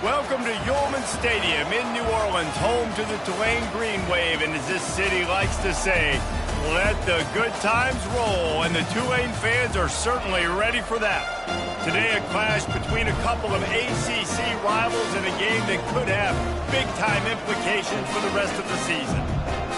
Welcome to Yulman Stadium in New Orleans, home to the Tulane Green Wave, and as this city likes to say, let the good times roll, and the Tulane fans are certainly ready for that. Today, a clash between a couple of ACC rivals in a game that could have big-time implications for the rest of the season.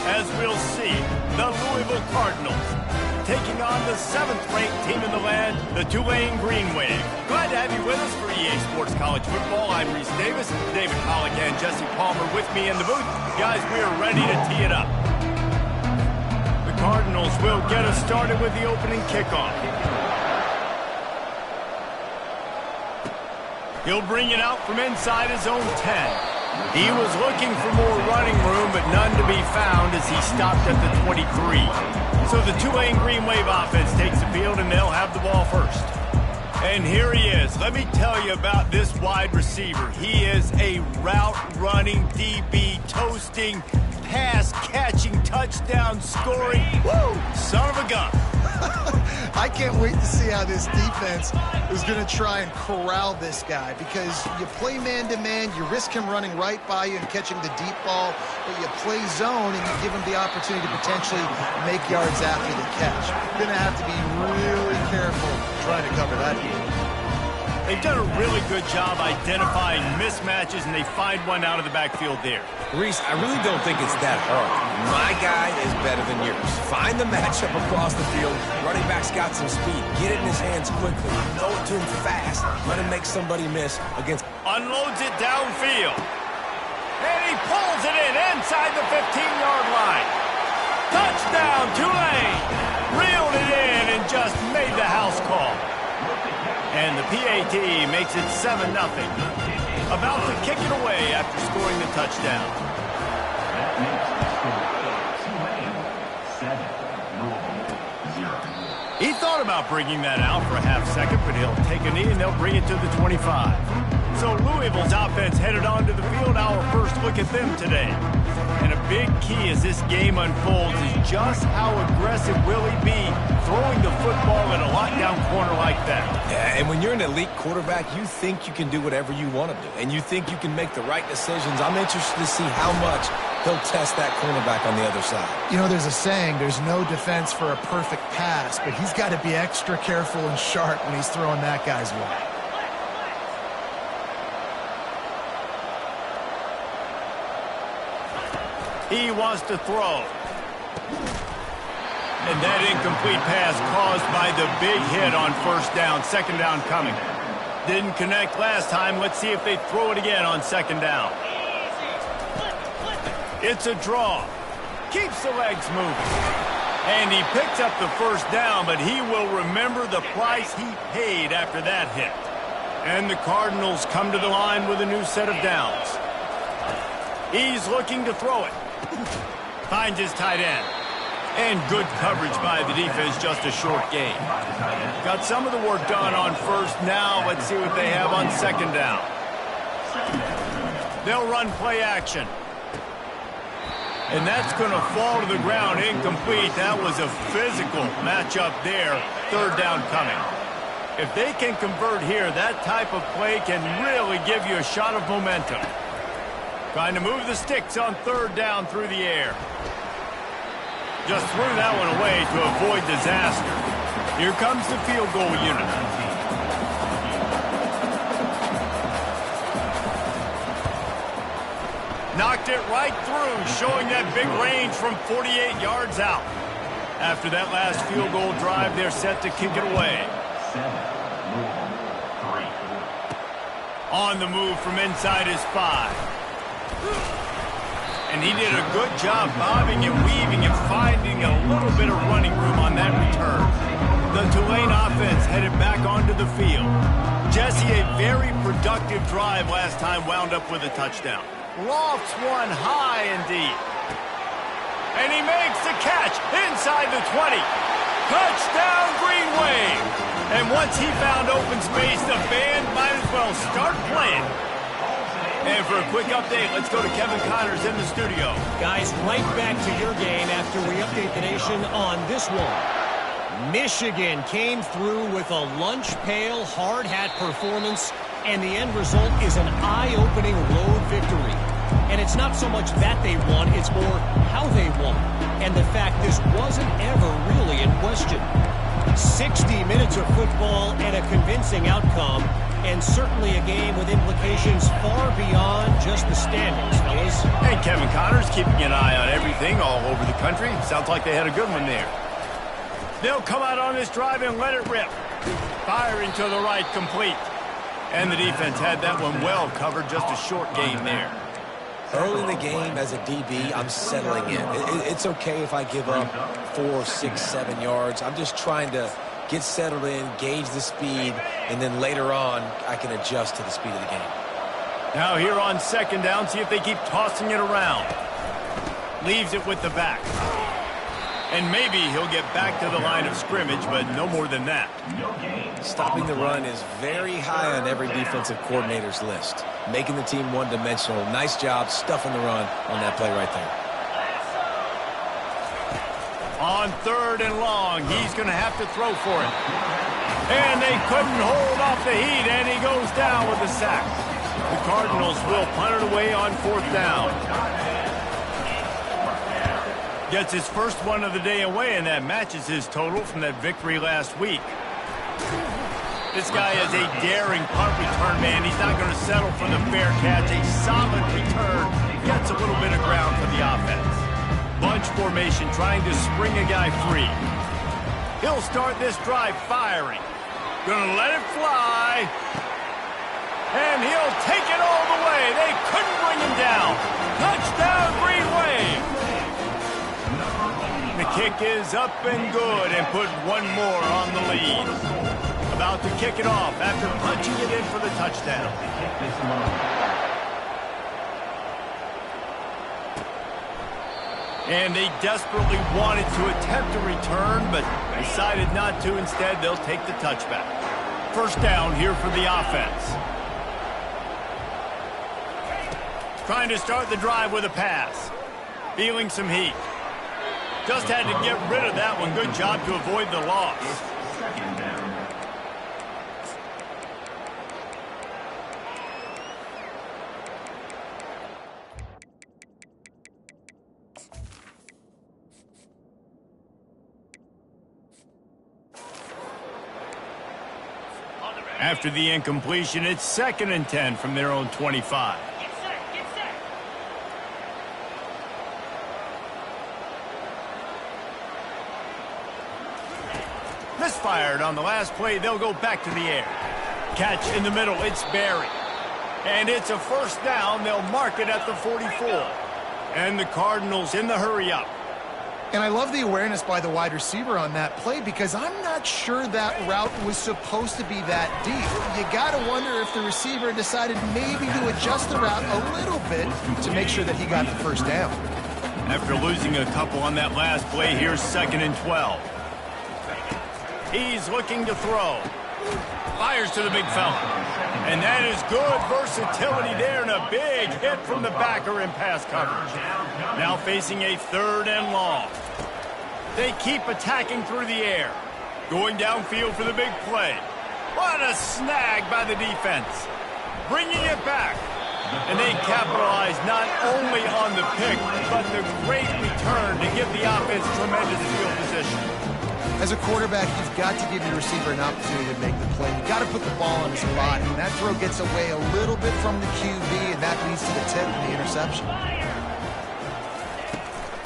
As we'll see, the Louisville Cardinals taking on the 7th-ranked team in the land, the Tulane Green Wave. Glad to have you with us for EA Sports College Football. I'm Reese Davis, David Pollack, and Jesse Palmer with me in the booth. Guys, we are ready to tee it up. The Cardinals will get us started with the opening kickoff. He'll bring it out from inside his own 10. He was looking for more running room, but none to be found as he stopped at the 23. So the Tulane Green Wave offense takes the field, and they'll have the ball first. And here he is. Let me tell you about this wide receiver. He is a route-running DB, toasting, pass-catching, touchdown-scoring, son of a gun. I can't wait to see how this defense is going to try and corral this guy, because you play man-to-man, you risk him running right by you and catching the deep ball, but you play zone and you give him the opportunity to potentially make yards after the catch. You're going to have to be really careful trying to cover that deal. They've done a really good job identifying mismatches, and they find one out of the backfield there. Reese, I really don't think it's that hard. My guy is better than yours. Find the matchup across the field. Running back's got some speed. Get it in his hands quickly. Throw it to him fast. Let him make somebody miss against... Unloads it downfield. And he pulls it in inside the 15-yard line. Touchdown, Tulane. Reeled it in and just made the house call. And the PAT makes it 7-0. About to kick it away after scoring the touchdown. He thought about bringing that out for a half second, but he'll take a knee and they'll bring it to the 25. So Louisville's offense headed onto the field. Our first look at them today. And a big key as this game unfolds is just how aggressive will he be throwing the football in a lockdown corner like that. Yeah, and when you're an elite quarterback, you think you can do whatever you want to do, and you think you can make the right decisions. I'm interested to see how much he'll test that cornerback on the other side. You know, there's a saying, there's no defense for a perfect pass, but he's got to be extra careful and sharp when he's throwing that guy's way. He wants to throw. And that incomplete pass caused by the big hit on first down. Second down coming. Didn't connect last time. Let's see if they throw it again on second down. It's a draw. Keeps the legs moving. And he picks up the first down, but he will remember the price he paid after that hit. And the Cardinals come to the line with a new set of downs. He's looking to throw it. Finds his tight end. And good coverage by the defense, just a short gain. Got some of the work done on first. Now let's see what they have on second down. They'll run play action. And that's going to fall to the ground incomplete. That was a physical matchup there. Third down coming. If they can convert here, that type of play can really give you a shot of momentum. Trying to move the sticks on third down through the air. Just threw that one away to avoid disaster. Here comes the field goal unit. Knocked it right through, showing that big range from 48 yards out. After that last field goal drive, they're set to kick it away. On the move from inside his 5. And he did a good job bobbing and weaving and finding a little bit of running room on that return. The Tulane offense headed back onto the field. Jesse, a very productive drive last time, wound up with a touchdown. Lofts one high and deep. And he makes the catch inside the 20. Touchdown, Green Wave. And once he found open space, the band might as well start playing. And for a quick update, let's go to Kevin Connors in the studio. Guys, right back to your game after we update the nation on this one. Michigan came through with a lunch pail hard hat performance And the end result is an eye-opening road victory. And it's not so much that they won, it's more how they won. And the fact this wasn't ever really in question. 60 minutes of football and a convincing outcome, and certainly a game with implications far beyond just the standings, fellas. And Kevin Connors keeping an eye on everything all over the country. Sounds like they had a good one there. They'll come out on this drive and let it rip. Firing to the right, complete. And the defense had that one well covered, just a short gain there. Early in the game, as a DB, I'm settling in. It's okay if I give up 4, 6, 7 yards. I'm just trying to get settled in, gauge the speed, and then later on, I can adjust to the speed of the game. Now here on second down, see if they keep tossing it around. Leaves it with the back. And maybe he'll get back to the line of scrimmage, but no more than that. Stopping the run is very high on every defensive coordinator's list. Making the team one-dimensional. Nice job stuffing the run on that play right there. On 3rd and long, he's going to have to throw for it. And they couldn't hold off the heat, and he goes down with a sack. The Cardinals will punt it away on 4th down. Gets his first one of the day away, and that matches his total from that victory last week. This guy is a daring punt return man. He's not going to settle for the fair catch. A solid return. Gets a little bit of ground for the offense. Bunch formation, trying to spring a guy free. He'll start this drive firing. Gonna let it fly. And he'll take it all the way. They couldn't bring him down. Touchdown, Green Wave. The kick is up and good, and put one more on the lead. About to kick it off after punching it in for the touchdown. And they desperately wanted to attempt a return, but decided not to. Instead, they'll take the touchback. First down here for the offense. Trying to start the drive with a pass. Feeling some heat. Just had to get rid of that one. Good job to avoid the loss. After the incompletion, it's 2nd and 10 from their own 25. Misfired on the last play. They'll go back to the air. Catch in the middle. It's Barry. And it's a first down. They'll mark it at the 44. And the Cardinals in the hurry-up. And I love the awareness by the wide receiver on that play, because I'm not sure that route was supposed to be that deep. You got to wonder if the receiver decided maybe to adjust the route a little bit to make sure that he got the first down. After losing a couple on that last play, here's 2nd and 12. He's looking to throw. Fires to the big fella. And that is good versatility there, and a big hit from the backer in pass coverage. Now facing a 3rd and long. They keep attacking through the air. Going downfield for the big play. What a snag by the defense. Bringing it back. And they capitalize not only on the pick, but the great return to give the offense tremendous field position. As a quarterback, you've got to give your receiver an opportunity to make the play. You've got to put the ball on his body. And that throw gets away a little bit from the QB, and that leads to the tip and the interception.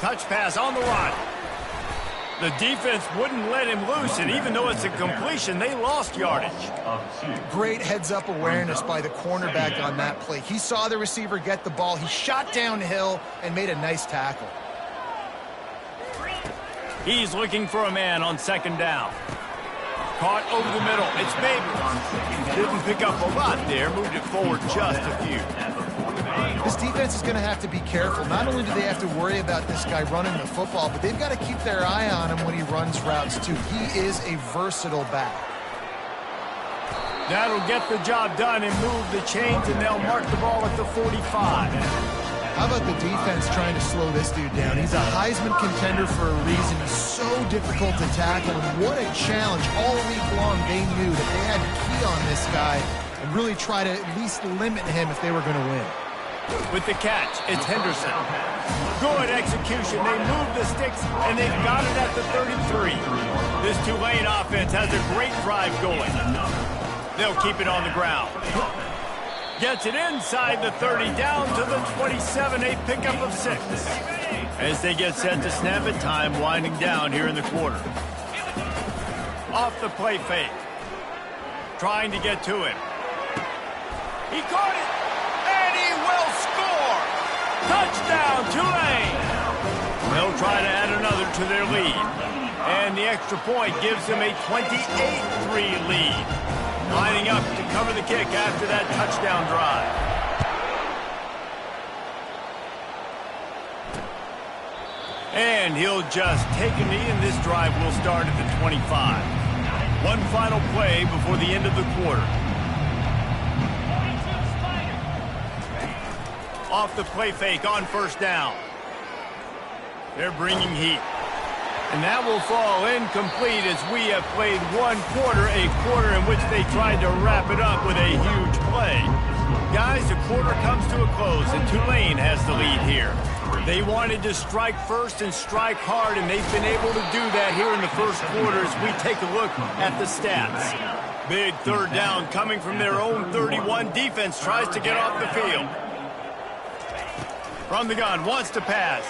Touch pass on the run. The defense wouldn't let him loose, and even though it's a completion, they lost yardage. Great heads-up awareness by the cornerback on that play. He saw the receiver get the ball. He shot downhill and made a nice tackle. He's looking for a man on 2nd down. Caught over the middle. It's Babers. Didn't pick up a lot there. Moved it forward just a few. This defense is going to have to be careful. Not only do they have to worry about this guy running the football, but they've got to keep their eye on him when he runs routes, too. He is a versatile back. That'll get the job done and move the chains, and they'll mark the ball at the 45. How about the defense trying to slow this dude down? He's a Heisman contender for a reason. He's so difficult to tackle, and what a challenge. All week long, they knew that they had to key on this guy and really try to at least limit him if they were going to win. With the catch, it's Henderson. Good execution. They move the sticks, and they've got it at the 33. This Tulane offense has a great drive going. They'll keep it on the ground. Gets it inside the 30, down to the 27, a pickup of 6. As they get set to snap it, time winding down here in the quarter. Off the play fake. Trying to get to him. He caught it, and he will score! Touchdown, Tulane! They'll try to add another to their lead. And the extra point gives them a 28-3 lead. Lining up to cover the kick after that touchdown drive. And he'll just take a knee, and this drive will start at the 25. One final play before the end of the quarter. Off the play fake on first down. They're bringing heat. And that will fall incomplete as we have played one quarter, a quarter in which they tried to wrap it up with a huge play. Guys, the quarter comes to a close, and Tulane has the lead here. They wanted to strike first and strike hard, and they've been able to do that here in the first quarter as we take a look at the stats. Big third down coming from their own 31. Defense tries to get off the field. From the gun, wants to pass.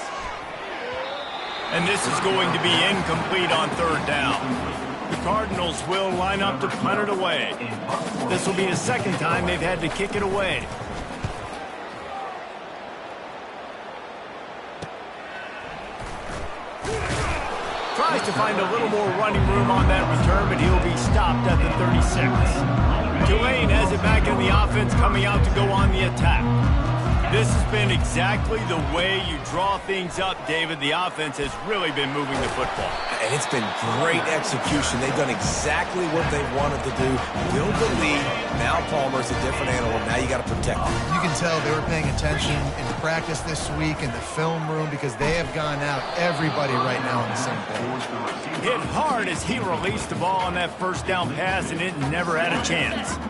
And this is going to be incomplete on third down. The Cardinals will line up to punt it away. This will be the second time they've had to kick it away. Tries to find a little more running room on that return, but he'll be stopped at the 36. Tulane has it back in the offense, coming out to go on the attack. This has been exactly the way you draw things up, David. The offense has really been moving the football. And it's been great execution. They've done exactly what they wanted to do. Build the lead. Now Palmer's a different animal. Now you got to protect him. You can tell they were paying attention in practice this week in the film room because they have gone out everybody right now on the same page. Hit hard as he released the ball on that first down pass, and it never had a chance.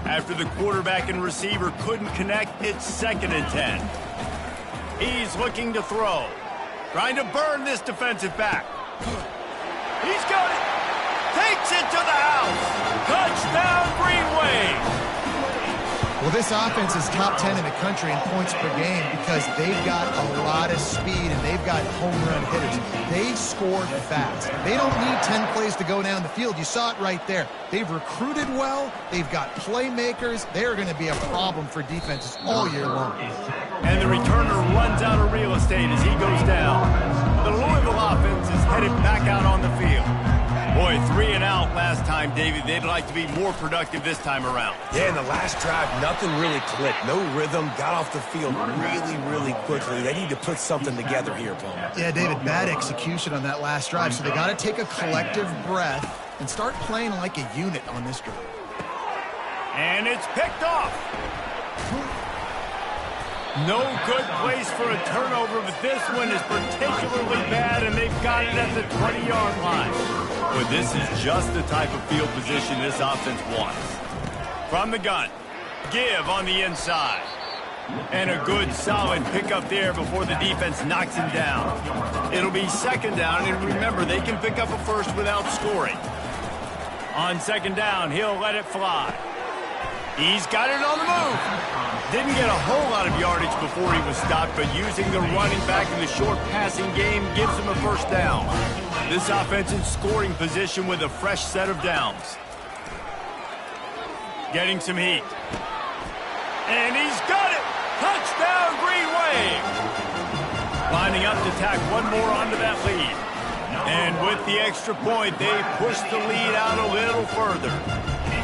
After the quarterback and receiver couldn't connect, it's 2nd and 10. He's looking to throw. Trying to burn this defensive back. He's got it. Takes it to the house. Touchdown, Green Wave. Well, this offense is top 10 in the country in points per game because they've got a lot of speed and they've got home run hitters. They score fast. They don't need 10 plays to go down the field. You saw it right there. They've recruited well. They've got playmakers. They're going to be a problem for defenses all year long. And the returner runs out of real estate as he goes down. The Louisville offense is headed back out on the field. Boy, 3 and out last time, David. They'd like to be more productive this time around. Yeah, in the last drive, nothing really clicked. No rhythm. Got off the field really quickly. They need to put something together here, Palmer. Yeah, David, bad execution on that last drive. So they got to take a collective breath and start playing like a unit on this drive. And it's picked off. No good place for a turnover, but this one is particularly bad, and they've got it at the 20-yard line. But this is just the type of field position this offense wants. From the gun, give on the inside. And a good, solid pickup there before the defense knocks him down. It'll be 2nd down, and remember, they can pick up a first without scoring. On 2nd down, he'll let it fly. He's got it on the move. Didn't get a whole lot of yardage before he was stopped, but using the running back in the short passing game gives him a first down. This offense in scoring position with a fresh set of downs. Getting some heat. And he's got it! Touchdown, Green Wave! Lining up to tack one more onto that lead. And with the extra point, they push the lead out a little further.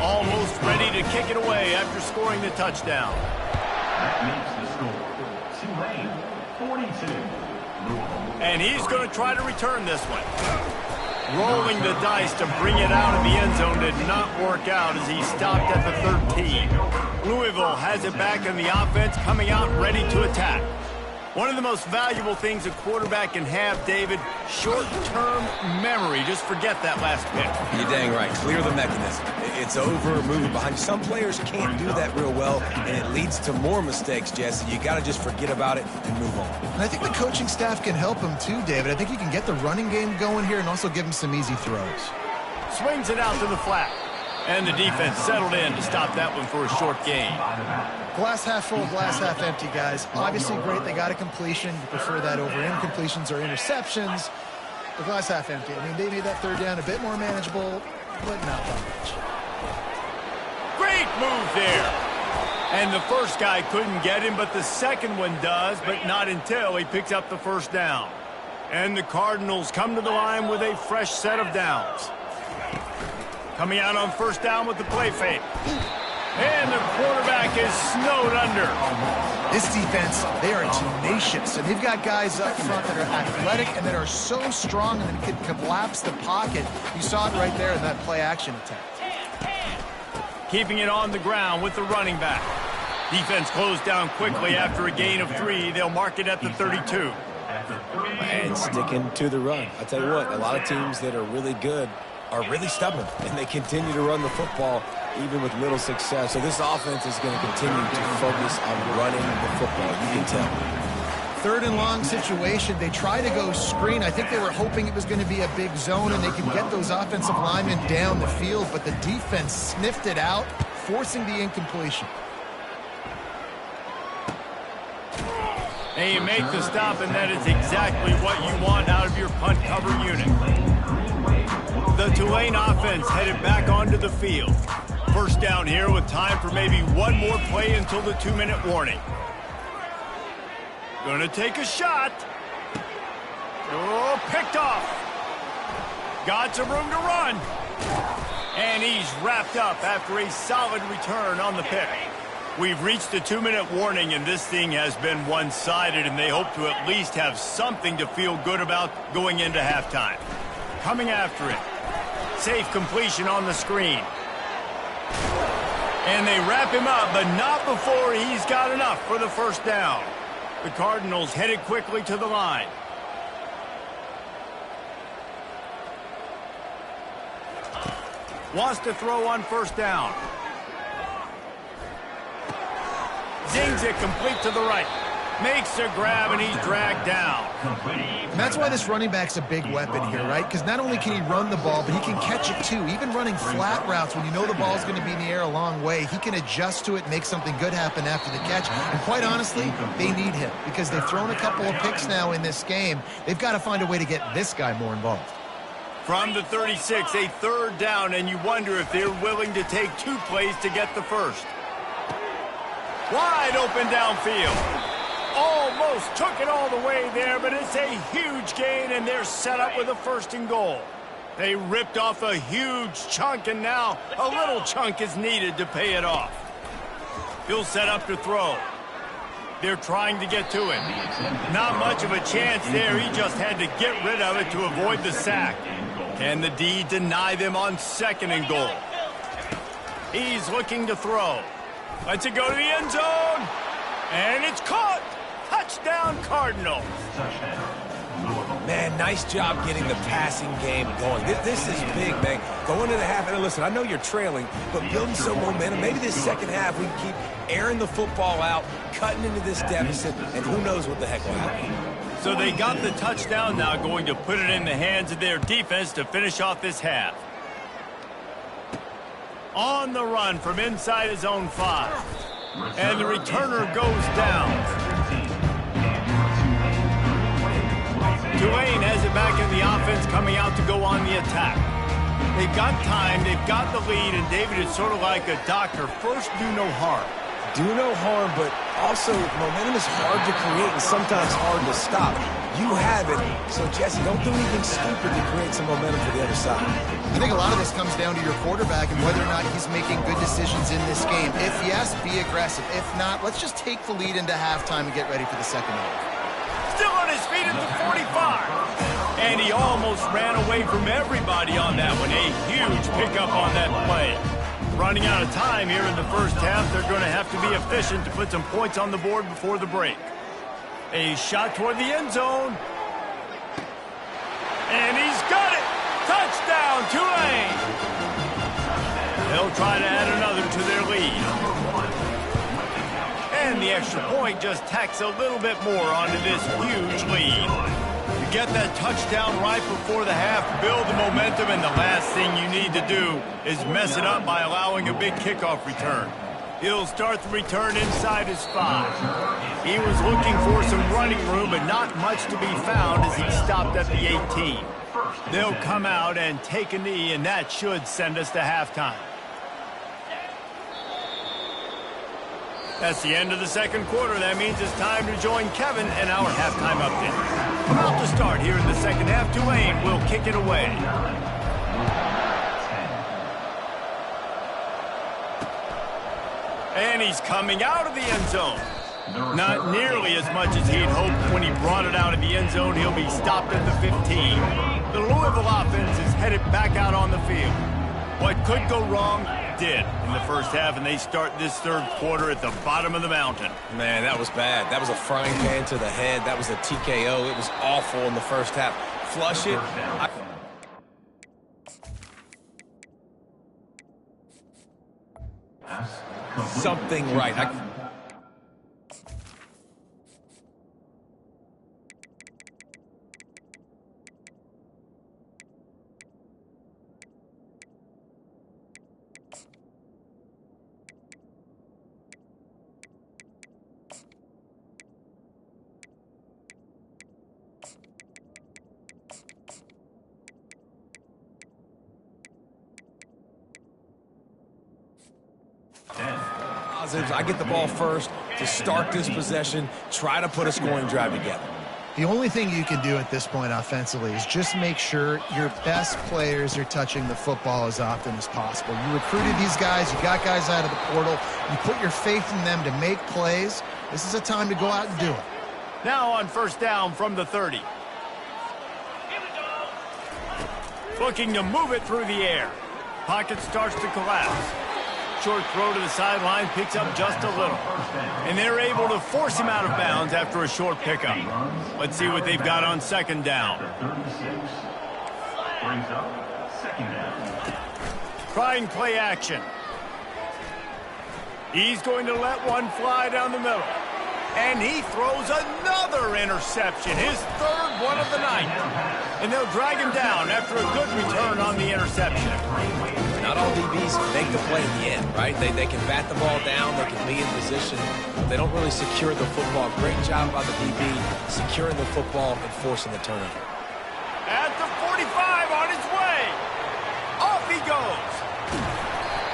Almost ready to kick it away after scoring the touchdown. That makes the score Tulane 42. And he's going to try to return this one. Rolling the dice to bring it out of the end zone did not work out as he stopped at the 13. Louisville has it back in the offense, coming out ready to attack. One of the most valuable things a quarterback can have, David, short-term memory. Just forget that last pick. You're dang right. Clear the mechanism. It's over, move it behind you. Some players can't do that real well, and it leads to more mistakes, Jesse. You got to just forget about it and move on. And I think the coaching staff can help him too, David. I think he can get the running game going here and also give him some easy throws. Swings it out to the flat. And the defense settled in to stop that one for a short gain. Glass half full, glass half empty, guys. Obviously great, they got a completion. You prefer that over incompletions or interceptions. The glass half empty. I mean, they made that third down a bit more manageable, but not by much. Great move there. And the first guy couldn't get him, but the second one does, but not until he picks up the first down. And the Cardinals come to the line with a fresh set of downs. Coming out on first down with the play fake. And the quarterback is snowed under. This defense, they are tenacious, and they've got guys up front that are athletic and that are so strong and can collapse the pocket. You saw it right there in that play-action attempt. Keeping it on the ground with the running back. Defense closed down quickly after a gain of 3. They'll mark it at the 32. And sticking to the run. I tell you what, a lot of teams that are really good are really stubborn, and they continue to run the football even with little success. So this offense is going to continue to focus on running the football. You can tell. Third and long situation. They try to go screen. I think they were hoping it was going to be a big zone and they can get those offensive linemen down the field, but the defense sniffed it out, forcing the incompletion. And you make the stop, and that is exactly what you want out of your punt cover unit. The Tulane offense headed back onto the field. First down here with time for maybe one more play until the 2-minute warning. Gonna take a shot. Oh, picked off. Got some room to run. And he's wrapped up after a solid return on the pick. We've reached the 2-minute warning, and this thing has been one-sided, and they hope to at least have something to feel good about going into halftime. Coming after it. Safe completion on the screen. And they wrap him up, but not before he's got enough for the first down. The Cardinals headed quickly to the line. Wants to throw on first down. Zings it complete to the right. Makes a grab, and he's dragged down. And that's why this running back's a big weapon here, right? Because not only can he run the ball, but he can catch it too. Even running flat routes, when you know the ball's going to be in the air a long way, he can adjust to it and make something good happen after the catch. And quite honestly, they need him because they've thrown a couple of picks now in this game. They've got to find a way to get this guy more involved. From the 36, a third down, and you wonder if they're willing to take 2 plays to get the first. Wide open downfield. Almost took it all the way there, but it's a huge gain, and they're set up with a 1st and goal. They ripped off a huge chunk, and now a little chunk is needed to pay it off. He'll set up to throw. They're trying to get to him. Not much of a chance there. He just had to get rid of it to avoid the sack. Can the D deny them on 2nd and goal? He's looking to throw. Lets it go to the end zone. And it's caught. Touchdown, Cardinals. Man, nice job getting the passing game going. This is big, man. Going into the half, and listen, I know you're trailing, but building some momentum. Maybe this second half we can keep airing the football out, cutting into this deficit, and who knows what the heck will happen. So they got the touchdown now, going to put it in the hands of their defense to finish off this half. On the run from inside his own 5. And the returner goes down. Tulane has it back in the offense, coming out to go on the attack. They've got time, they've got the lead, and David is sort of like a doctor. First, do no harm. Do no harm, but also momentum is hard to create and sometimes hard to stop. You have it, so Jesse, don't do anything stupid to create some momentum for the other side. I think a lot of this comes down to your quarterback and whether or not he's making good decisions in this game. If yes, be aggressive. If not, let's just take the lead into halftime and get ready for the second half. Still on his feet at the 45. And he almost ran away from everybody on that one. A huge pickup on that play. Running out of time here in the first half. They're going to have to be efficient to put some points on the board before the break. A shot toward the end zone. And he's got it! Touchdown, Tulane! They'll try to add another to their lead. And the extra point just tacks a little bit more onto this huge lead. You get that touchdown right before the half, build the momentum, and the last thing you need to do is mess it up by allowing a big kickoff return. He'll start the return inside his 5. He was looking for some running room, but not much to be found as he stopped at the 18. They'll come out and take a knee, and that should send us to halftime. That's the end of the second quarter. That means it's time to join Kevin and our halftime update. About to start here in the second half. Tulane will kick it away. And he's coming out of the end zone. Not nearly as much as he'd hoped when he brought it out of the end zone. He'll be stopped at the 15. The Louisville offense is headed back out on the field. What could go wrong did in the first half, and they start this third quarter at the bottom of the mountain. Man, that was bad. That was a frying pan to the head. That was a TKO. It was awful in the first half. Flush it. Something right. I get the ball first to start this possession, try to put a scoring drive together. The only thing you can do at this point offensively is just make sure your best players are touching the football as often as possible. You recruited these guys, you got guys out of the portal, you put your faith in them to make plays. This is a time to go out and do it. Now on first down from the 30. Looking to move it through the air. Pocket starts to collapse. Short throw to the sideline, picks up just a little. And they're able to force him out of bounds after a short pickup. Let's see what they've got on second down. Trying play action. He's going to let one fly down the middle. And he throws another interception, his third one of the night. And they'll drag him down after a good return on the interception. Not all DBs make the play in the end, right? They can bat the ball down, they can be in position, but they don't really secure the football. Great job by the DB securing the football and forcing the turnover. At the 45 on his way. Off he goes.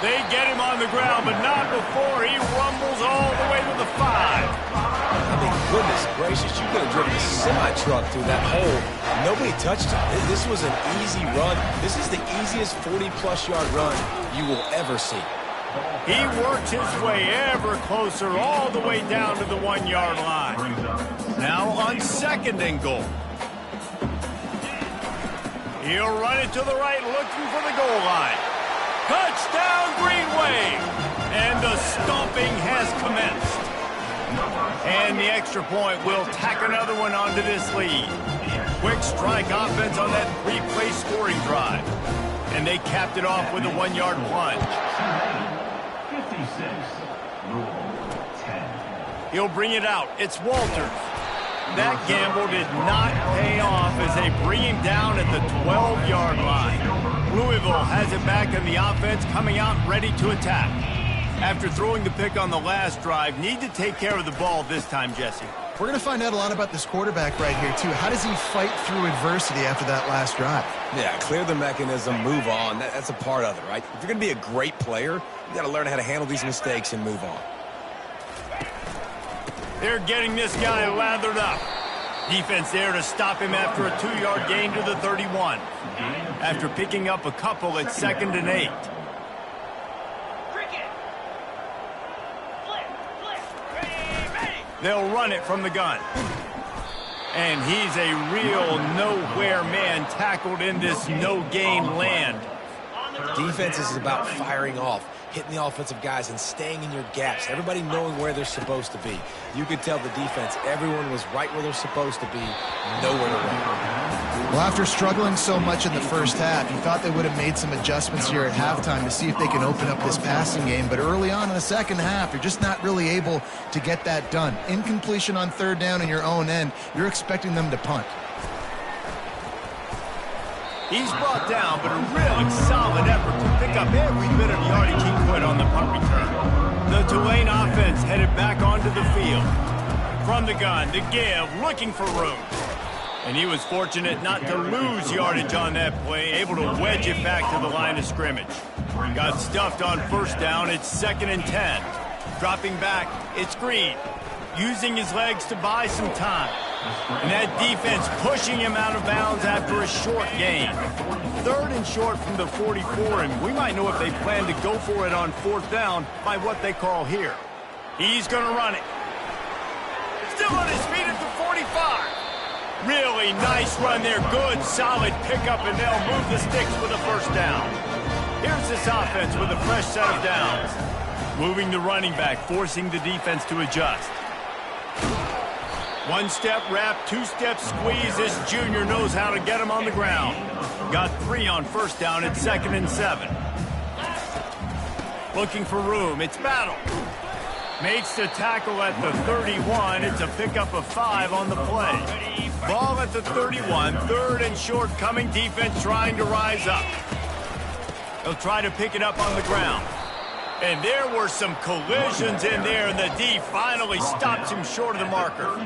They get him on the ground, but not before he rumbles all the way to the 5. I mean, goodness gracious, you could have driven a semi-truck through that hole. Nobody touched him. This was an easy run. This is the easiest 40-plus yard run you will ever see. He works his way ever closer all the way down to the 1 yard line. Now on second and goal. He'll run it to the right, looking for the goal line. Touchdown, Green Wave! And the stomping has commenced. And the extra point will tack another one onto this lead. Quick strike offense on that 3-play scoring drive. And they capped it off with a 1 yard plunge. 56, He'll bring it out. It's Walters. That gamble did not pay off as they bring him down at the 12 yard line. Louisville has it back in the offense, coming out ready to attack. After throwing the pick on the last drive, need to take care of the ball this time, Jesse. We're going to find out a lot about this quarterback right here, too. How does he fight through adversity after that last drive? Yeah, clear the mechanism, move on. That's a part of it, right? If you're going to be a great player, you got to learn how to handle these mistakes and move on. They're getting this guy lathered up. Defense there to stop him after a 2 yard gain to the 31. After picking up a couple at 2nd and 8. They'll run it from the gun. And he's a real nowhere man tackled in this no-gain land. Defense is about firing off, hitting the offensive guys, and staying in your gaps. Everybody knowing where they're supposed to be. You could tell the defense, everyone was right where they're supposed to be, nowhere to run. Well, after struggling so much in the first half, you thought they would have made some adjustments here at halftime to see if they can open up this passing game. But early on in the second half, you're just not really able to get that done. Incompletion on third down in your own end, you're expecting them to punt. He's brought down, but a really solid effort to pick up every bit of yardage he could on the punt return. The Tulane offense headed back onto the field. From the gun, to give, looking for room. And he was fortunate not to lose yardage on that play, able to wedge it back to the line of scrimmage. Got stuffed on first down, it's 2nd and 10. Dropping back, it's Green. Using his legs to buy some time. And that defense pushing him out of bounds after a short gain. 3rd and short from the 44, and we might know if they plan to go for it on 4th down by what they call here. He's going to run it. Still on his feet at the 45. Really nice run there. Good, solid pickup, and they'll move the sticks with a first down. Here's this offense with a fresh set of downs. Moving the running back, forcing the defense to adjust. 1-step wrap, 2-step squeeze. This junior knows how to get him on the ground. Got 3 on first down at 2nd and 7. Looking for room. It's Battle. Makes the tackle at the 31. It's a pickup of 5 on the play. Ball at the 31. 3rd and short coming. Defense trying to rise up. They'll try to pick it up on the ground. And there were some collisions in there, and the D finally stops him short of the marker.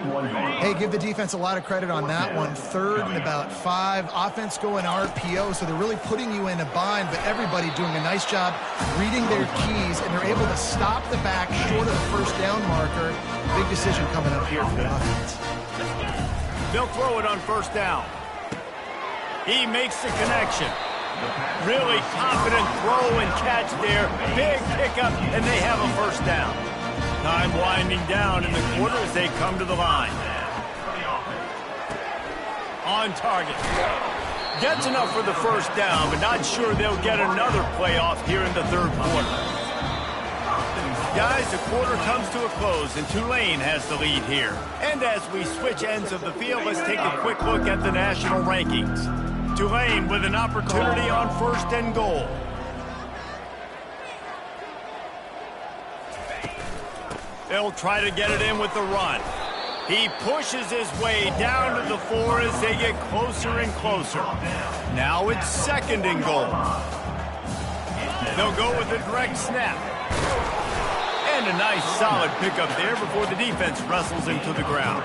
Hey, give the defense a lot of credit on that one. 3rd and about 5. Offense going RPO, so they're really putting you in a bind, but everybody doing a nice job reading their keys, and they're able to stop the back short of the first down marker. Big decision coming up here for the offense. They'll throw it on first down. He makes the connection. Really confident throw and catch there. Big pickup, and they have a first down. Time winding down in the quarter as they come to the line. On target. Gets enough for the first down, but not sure they'll get another playoff here in the 3rd quarter. Guys, the quarter comes to a close, and Tulane has the lead here. And as we switch ends of the field, let's take a quick look at the national rankings. Tulane with an opportunity on 1st and goal. They'll try to get it in with the run. He pushes his way down to the 4 as they get closer and closer. Now it's 2nd and goal. They'll go with a direct snap. And a nice solid pickup there before the defense wrestles him to the ground.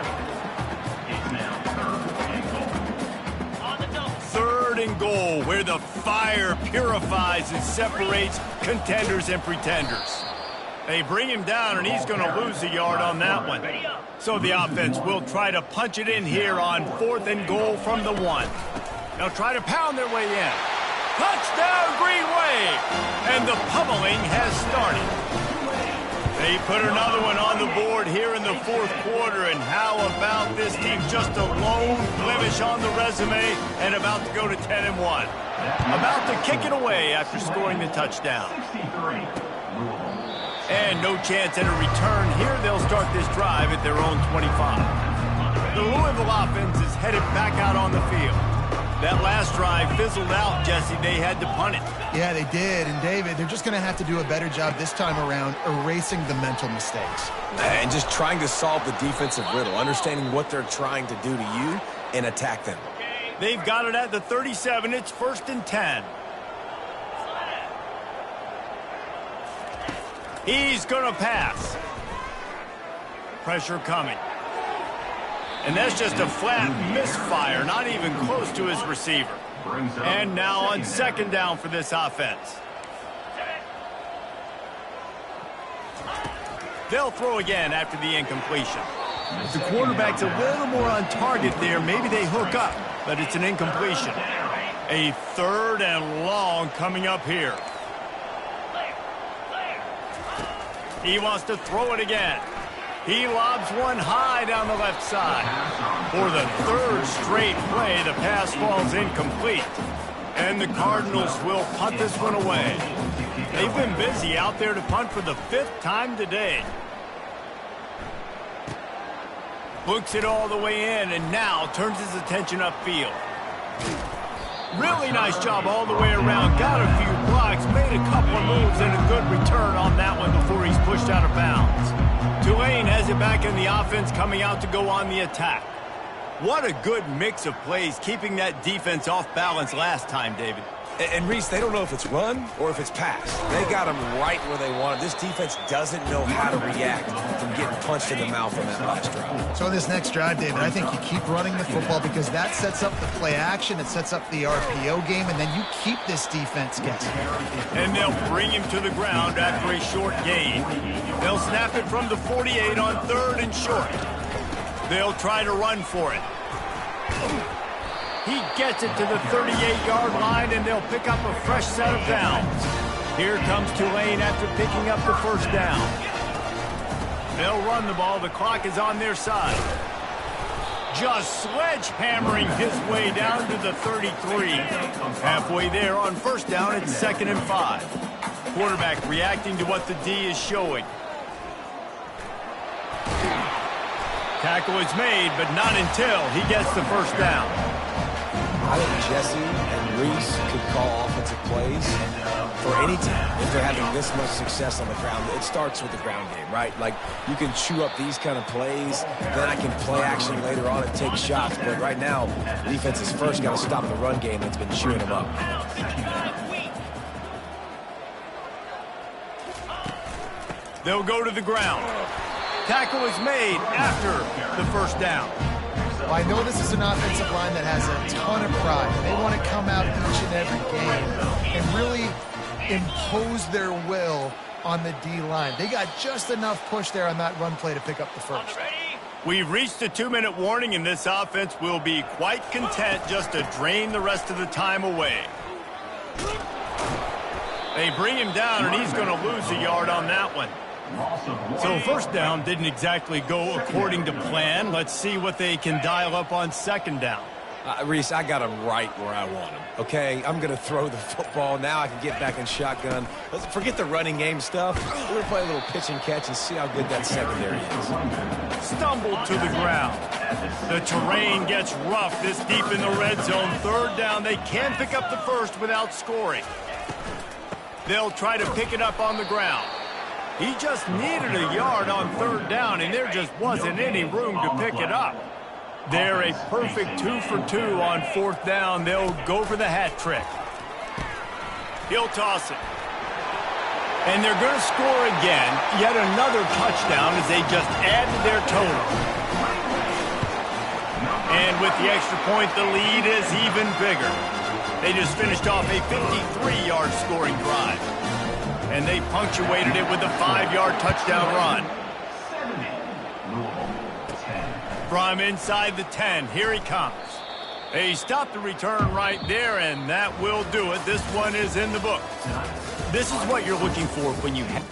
3rd and goal, where the fire purifies and separates contenders and pretenders. They bring him down, and he's going to lose a yard on that one. So the offense will try to punch it in here on 4th and goal from the 1. They'll try to pound their way in. Touchdown, Green Wave! And the pummeling has started. They put another one on the board here in the 4th quarter, and how about this team? Just a lone blemish on the resume and about to go to 10-1. About to kick it away after scoring the touchdown. And no chance at a return here. They'll start this drive at their own 25. The Louisville offense is headed back out on the field. That last drive fizzled out, Jesse. They had to punt it. Yeah, they did. And, David, they're just going to have to do a better job this time around erasing the mental mistakes. And just trying to solve the defensive riddle, understanding what they're trying to do to you and attack them. They've got it at the 37. It's 1st and 10. He's going to pass. Pressure coming. And that's just a flat misfire, not even close to his receiver. And now on 2nd down for this offense. They'll throw again after the incompletion. The quarterback's a little more on target there. Maybe they hook up, but it's an incompletion. A 3rd and long coming up here. He wants to throw it again. He lobs one high down the left side. For the 3rd straight play, the pass falls incomplete. And the Cardinals will punt this one away. They've been busy out there to punt for the 5th time today. Looks it all the way in and now turns his attention upfield. Really nice job all the way around. Got a few blocks, made a couple of moves, and a good return on that one before he's pushed out of bounds. Tulane has it back in the offense, coming out to go on the attack. What a good mix of plays, keeping that defense off balance last time, David. And Reese, they don't know if it's run or if it's pass. They got them right where they want it. This defense doesn't know how to react from getting punched in the mouth on that last drive. So this next drive, David, I think you keep running the football because that sets up the play action, it sets up the RPO game, and then you keep this defense guessing. And they'll bring him to the ground after a short gain. They'll snap it from the 48 on 3rd and short. They'll try to run for it. He gets it to the 38-yard line, and they'll pick up a fresh set of downs. Here comes Tulane after picking up the first down. They'll run the ball. The clock is on their side. Just sledgehammering his way down to the 33. Halfway there on first down, it's 2nd and 5. Quarterback reacting to what the D is showing. Tackle is made, but not until he gets the first down. I think Jesse and Reese could call offensive plays for any team if they're having this much success on the ground. It starts with the ground game, right? Like, you can chew up these kind of plays, then I can play action later on and take shots. But right now, defense has first got to stop the run game that's been chewing them up. They'll go to the ground. Tackle is made after the first down. Well, I know this is an offensive line that has a ton of pride. They want to come out each and every game and really impose their will on the D-line. They got just enough push there on that run play to pick up the first. We've reached a 2-minute warning, and this offense will be quite content just to drain the rest of the time away. They bring him down, and he's going to lose a yard on that one. So first down didn't exactly go according to plan. Let's see what they can dial up on 2nd down. Reese, I got him right where I want him, okay? I'm going to throw the football. Now I can get back in shotgun. Let's forget the running game stuff. We're going to play a little pitch and catch and see how good that secondary is. Stumbled to the ground. The terrain gets rough this deep in the red zone. 3rd down, they can pick up the first without scoring. They'll try to pick it up on the ground. He just needed a yard on 3rd down, and there just wasn't any room to pick it up. They're a perfect 2 for 2 on 4th down. They'll go for the hat trick. He'll toss it. And they're going to score again. Yet another touchdown as they just add to their total. And with the extra point, the lead is even bigger. They just finished off a 53-yard scoring drive. And they punctuated it with a 5-yard touchdown run. From inside the 10, here he comes. They stopped the return right there, and that will do it. This one is in the book. This is what you're looking for when you have...